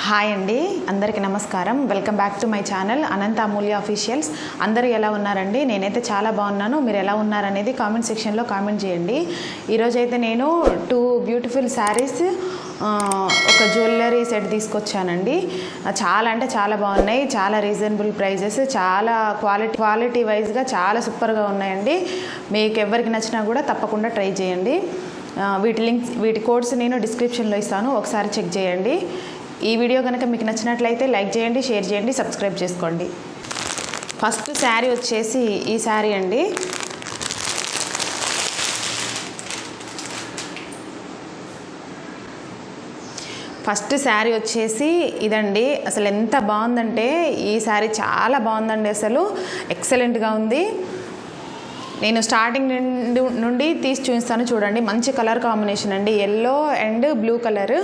Hi అండి, అందరికీ నమస్కారం. Welcome back to my channel Anantha Amulya officials. అందరూ ఎలా ఉన్నారండి? నేనైతే చాలా బాగున్నాను. మీరు ఎలా ఉన్నారనేది కామెంట్ సెక్షన్లో కామెంట్ చేయండి. ఈరోజైతే నేను 2 బ్యూటిఫుల్ శారీస్, ఒక జ్యువెలరీ సెట్ తీసుకొచ్చానండి. చాలా అంటే చాలా బాగున్నాయి. చాలా రీజనబుల్ ప్రైజెస్, చాలా క్వాలిటీ వైజ్గా చాలా సూపర్గా ఉన్నాయండి. మీకు ఎవరికి నచ్చినా కూడా తప్పకుండా ట్రై చేయండి. వీటి కోడ్స్ నేను డిస్క్రిప్షన్లో ఇస్తాను, ఒకసారి చెక్ చేయండి. ఈ వీడియో కనుక మీకు నచ్చినట్లయితే లైక్ చేయండి, షేర్ చేయండి, సబ్స్క్రైబ్ చేసుకోండి. ఫస్ట్ శారీ వచ్చేసి ఈ శారీ అండి. ఫస్ట్ శారీ వచ్చేసి ఇదండి. అసలు ఎంత బాగుందంటే ఈ శారీ చాలా బాగుందండి. అసలు ఎక్సలెంట్గా ఉంది. నేను స్టార్టింగ్ నుండి తీసి చూపిస్తాను చూడండి. మంచి కలర్ కాంబినేషన్ అండి, ఎల్లో అండ్ బ్లూ కలర్.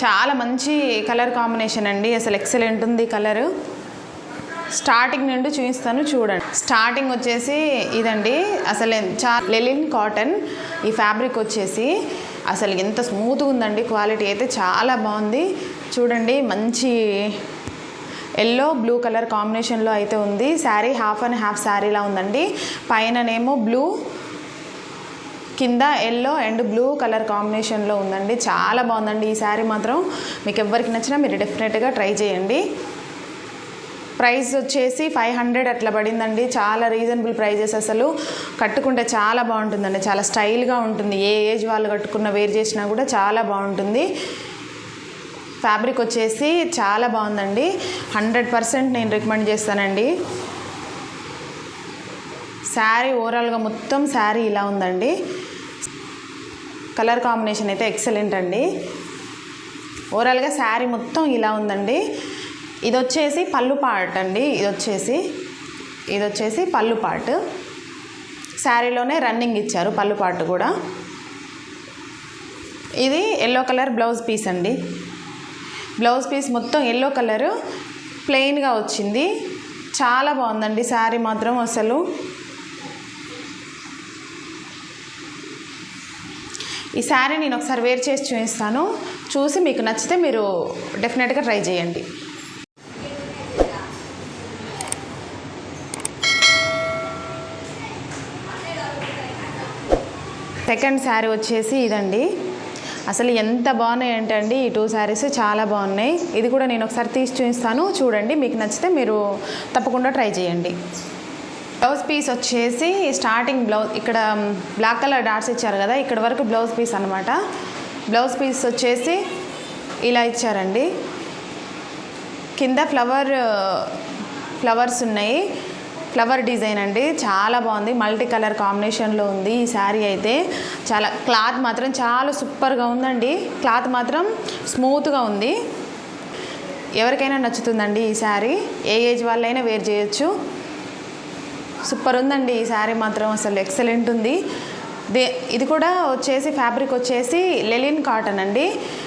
చాలా మంచి కలర్ కాంబినేషన్ అండి. అసలు ఎక్సలెంట్ ఉంది కలరు. స్టార్టింగ్ నుండి చూపిస్తాను చూడండి. స్టార్టింగ్ వచ్చేసి ఇదండి. అసలు లెనిన్ కాటన్ ఈ ఫ్యాబ్రిక్ వచ్చేసి అసలు ఎంత స్మూత్గా ఉందండి. క్వాలిటీ అయితే చాలా బాగుంది. చూడండి, మంచి ఎల్లో బ్లూ కలర్ కాంబినేషన్లో అయితే ఉంది. శారీ హాఫ్ అండ్ హాఫ్ శారీలా ఉందండి. పైననేమో బ్లూ, కింద ఎల్లో అండ్ బ్లూ కలర్ కాంబినేషన్లో ఉందండి. చాలా బాగుందండి ఈ శారీ మాత్రం. మీకు ఎవరికి నచ్చినా మీరు డెఫినెట్గా ట్రై చేయండి. ప్రైస్ వచ్చేసి 500 అట్లా పడిందండి. చాలా రీజనబుల్ ప్రైజెస్. అసలు కట్టుకుంటే చాలా బాగుంటుందండి. చాలా స్టైల్గా ఉంటుంది. ఏ ఏజ్ వాళ్ళు కట్టుకున్న వేర్ చేసినా కూడా చాలా బాగుంటుంది. ఫ్యాబ్రిక్ వచ్చేసి చాలా బాగుందండి. 100% నేను రికమెండ్ చేస్తానండి. శారీ ఓవరాల్గా మొత్తం శారీ ఇలా ఉందండి. కలర్ కాంబినేషన్ అయితే ఎక్సలెంట్ అండి. ఓవరాల్గా శారీ మొత్తం ఇలా ఉందండి. ఇది వచ్చేసి పళ్ళు పార్ట్ అండి. ఇది వచ్చేసి పళ్ళు పార్ట్. శారీలోనే రన్నింగ్ ఇచ్చారు పళ్ళు పార్ట్ కూడా. ఇది ఎల్లో కలర్ బ్లౌజ్ పీస్ అండి. బ్లౌజ్ పీస్ మొత్తం ఎల్లో కలరు ప్లెయిన్గా వచ్చింది. చాలా బాగుందండి శారీ మాత్రం. అసలు ఈ శారీ నేను ఒకసారి వేర్ చేసి చూపిస్తాను. చూసి మీకు నచ్చితే మీరు డెఫినెట్గా ట్రై చేయండి. సెకండ్ శారీ వచ్చేసి ఇదండి. అసలు ఎంత బాగున్నాయి ఏంటండి ఈ 2 శారీస్, చాలా బాగున్నాయి. ఇది కూడా నేను ఒకసారి తీసి చూపిస్తాను చూడండి. మీకు నచ్చితే మీరు తప్పకుండా ట్రై చేయండి. బ్లౌజ్ పీస్ వచ్చేసి స్టార్టింగ్ బ్లౌజ్ ఇక్కడ బ్లాక్ కలర్ డాట్స్ ఇచ్చారు కదా, ఇక్కడ వరకు బ్లౌజ్ పీస్ అనమాట. బ్లౌజ్ పీస్ వచ్చేసి ఇలా ఇచ్చారండి. కింద ఫ్లవర్స్ ఉన్నాయి. ఫ్లవర్ డిజైన్ అండి. చాలా బాగుంది. మల్టీ కలర్ కాంబినేషన్లో ఉంది ఈ శారీ అయితే. చాలా క్లాత్ మాత్రం చాలా సూపర్గా ఉందండి. క్లాత్ మాత్రం స్మూత్గా ఉంది. ఎవరికైనా నచ్చుతుందండి ఈ శారీ. ఏ ఏజ్ వాళ్ళైనా వేర్ చేయొచ్చు. సూపర్ ఉందండి ఈ శారీ మాత్రం. అసలు ఎక్సలెంట్ ఉంది. ఇది కూడా వచ్చేసి ఫ్యాబ్రిక్ వచ్చేసి లెనిన్ కాటన్ అండి.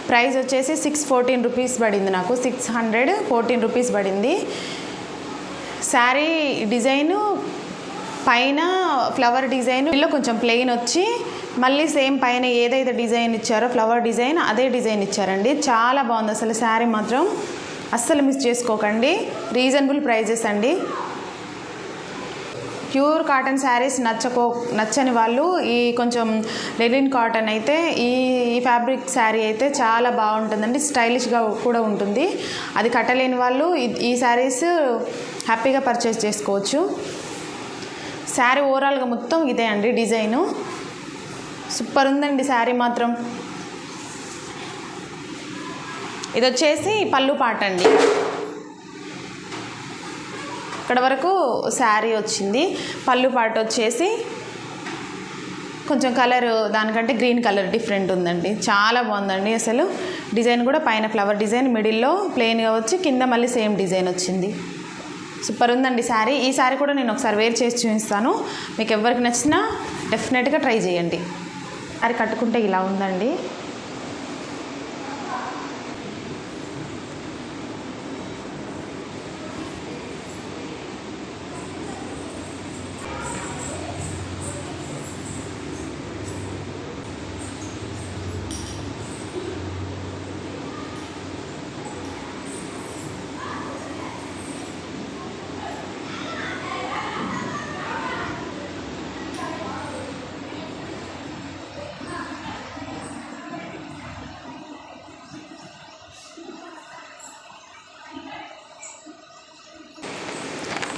ప్రైస్ వచ్చేసి 614 రూపీస్ పడింది నాకు. 614 రూపీస్ పడింది. శారీ డిజైను పైన ఫ్లవర్ డిజైన్, ఇలా కొంచెం ప్లెయిన్ వచ్చి మళ్ళీ సేమ్ పైన ఏదైతే డిజైన్ ఇచ్చారో ఫ్లవర్ డిజైన్ అదే డిజైన్ ఇచ్చారండి. చాలా బాగుంది అసలు శారీ మాత్రం. అస్సలు మిస్ చేసుకోకండి. రీజనబుల్ ప్రైజెస్ అండి. ప్యూర్ కాటన్ శారీస్ నచ్చని వాళ్ళు ఈ కొంచెం లెనిన్ కాటన్ అయితే ఈ ఫ్యాబ్రిక్ శారీ అయితే చాలా బాగుంటుందండి. స్టైలిష్గా కూడా ఉంటుంది. అది కట్టలేని వాళ్ళు ఈ శారీస్ హ్యాపీగా పర్చేస్ చేసుకోవచ్చు. శారీ ఓవరాల్గా మొత్తం ఇదే అండి డిజైను. సూపర్ ఉందండి శారీ మాత్రం. ఇది వచ్చేసి పళ్ళు పాట అండి. ఇక్కడ వరకు శారీ వచ్చింది. పళ్ళు పాట వచ్చేసి కొంచెం కలర్ దానికంటే గ్రీన్ కలర్ డిఫరెంట్ ఉందండి. చాలా బాగుందండి. అసలు డిజైన్ కూడా పైన ఫ్లవర్ డిజైన్, మిడిల్లో ప్లెయిన్గా వచ్చి కింద మళ్ళీ సేమ్ డిజైన్ వచ్చింది. సూపర్ ఉందండి శారీ. ఈ శారీ కూడా నేను ఒకసారి వేర్ చేసి చూపిస్తాను. మీకు ఎవరికి నచ్చినా డెఫినెట్గా ట్రై చేయండి. శారీ కట్టుకుంటే ఇలా ఉందండి.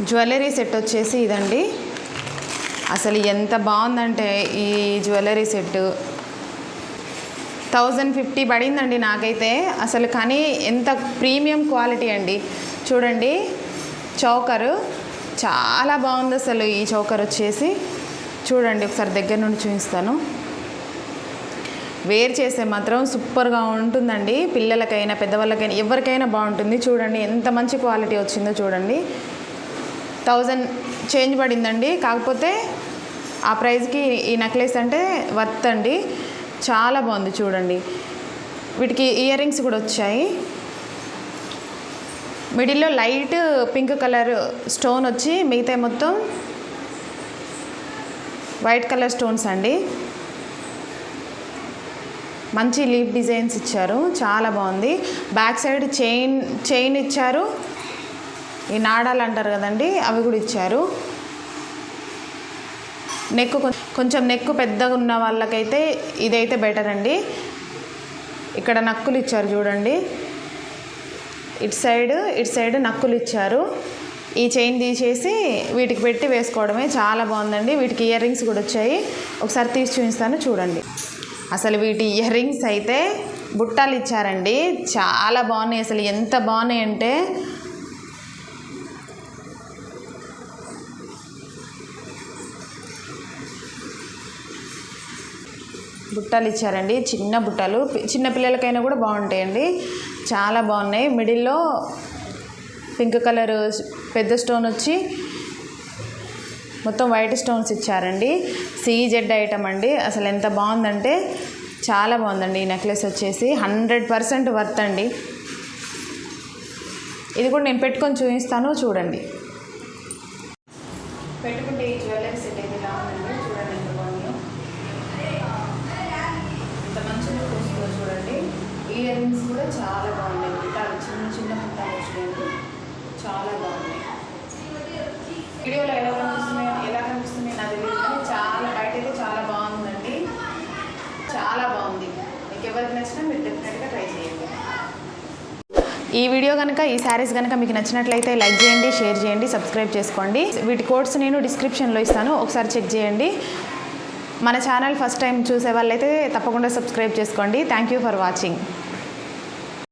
జ్యువెలరీ సెట్ వచ్చేసి ఇదండి. అసలు ఎంత బాగుందంటే ఈ జ్యువెలరీ సెట్ 1050 పడిందండి నాకైతే అసలు. కానీ ఎంత ప్రీమియం క్వాలిటీ అండి. చూడండి చౌకరు చాలా బాగుంది అసలు. ఈ చౌకర్ వచ్చేసి చూడండి, ఒకసారి దగ్గర నుండి చూపిస్తాను. వేర్ చేస్తే మాత్రం సూపర్గా ఉంటుందండి. పిల్లలకైనా పెద్దవాళ్ళకైనా ఎవరికైనా బాగుంటుంది. చూడండి ఎంత మంచి క్వాలిటీ వచ్చిందో చూడండి. 1000 చేంజ్ పడిందండి. కాకపోతే ఆ ప్రైస్కి ఈ నెక్లెస్ అంటే వర్త్ అండి. చాలా బాగుంది చూడండి. వీటికి ఇయర్ రింగ్స్ కూడా వచ్చాయి. మిడిల్లో లైట్ పింక్ కలర్ స్టోన్ వచ్చి మిగతా మొత్తం వైట్ కలర్ స్టోన్స్ అండి. మంచి లీఫ్ డిజైన్స్ ఇచ్చారు, చాలా బాగుంది. బ్యాక్ సైడ్ చైన్ ఇచ్చారు. ఈ నాడాలు అంటారు కదండి, అవి కూడా ఇచ్చారు. నెక్ కొంచెం నెక్ పెద్దగా ఉన్న వాళ్ళకైతే ఇదైతే బెటర్ అండి. ఇక్కడ నక్కులు ఇచ్చారు చూడండి. ఇటు సైడ్ నక్కులు ఇచ్చారు. ఈ చైన్ తీసేసి వీటికి పెట్టి వేసుకోవడమే. చాలా బాగుందండి. వీటికి ఇయర్ రింగ్స్ కూడా వచ్చాయి. ఒకసారి తీసి చూపిస్తాను చూడండి. అసలు వీటి ఇయర్ రింగ్స్ అయితే బుట్టాలు ఇచ్చారండి. చాలా బాగున్నాయి. అసలు ఎంత బాగున్నాయి అంటే బుట్టాలు ఇచ్చారండి. చిన్న బుట్టాలు చిన్న పిల్లలకైనా కూడా బాగుంటాయండి. చాలా బాగున్నాయి. మిడిల్లో పింక్ కలర్ పెద్ద స్టోన్ వచ్చి మొత్తం వైట్ స్టోన్స్ ఇచ్చారండి. CZ ఐటమ్ అండి. అసలు ఎంత బాగుందంటే చాలా బాగుందండి. ఈ నెక్లెస్ వచ్చేసి 100% వర్త్ అండి. ఇది కూడా నేను పెట్టుకొని చూపిస్తాను చూడండి. పెట్టుకుంటే ఈ జ్యువెలరీ సెట్ అయితే ఇలా ఉందండి. చూడండి ఎంత బాగుందో. ఎంత మంచి లుక్ వస్తుందో చూడండి. ఇయర్ రింగ్స్ కూడా చాలా బాగున్నాయి. పుట్టాలు చిన్న పుట్టాలు వచ్చినాయండి. చాలా బాగున్నాయి. వీడియోలో ఎలా కనిపిస్తున్నాయి నాకు తెలియదు, కానీ చాలా బయట అయితే చాలా బాగుందండి. చాలా బాగుంది. మీకు ఎవరికి నచ్చినా మీరు డెఫినెట్గా ట్రై చేయండి. ఈ వీడియో కనుక ఈ శారీస్ కనుక మీకు నచ్చినట్లయితే లైక్ చేయండి, షేర్ చేయండి, సబ్స్క్రైబ్ చేసుకోండి. వీటి కోడ్స్ నేను డిస్క్రిప్షన్లో ఇస్తాను, ఒకసారి చెక్ చేయండి. మన ఛానల్ ఫస్ట్ టైం చూసే వాళ్ళైతే తప్పకుండా సబ్స్క్రైబ్ చేసుకోండి. Thank you for watching.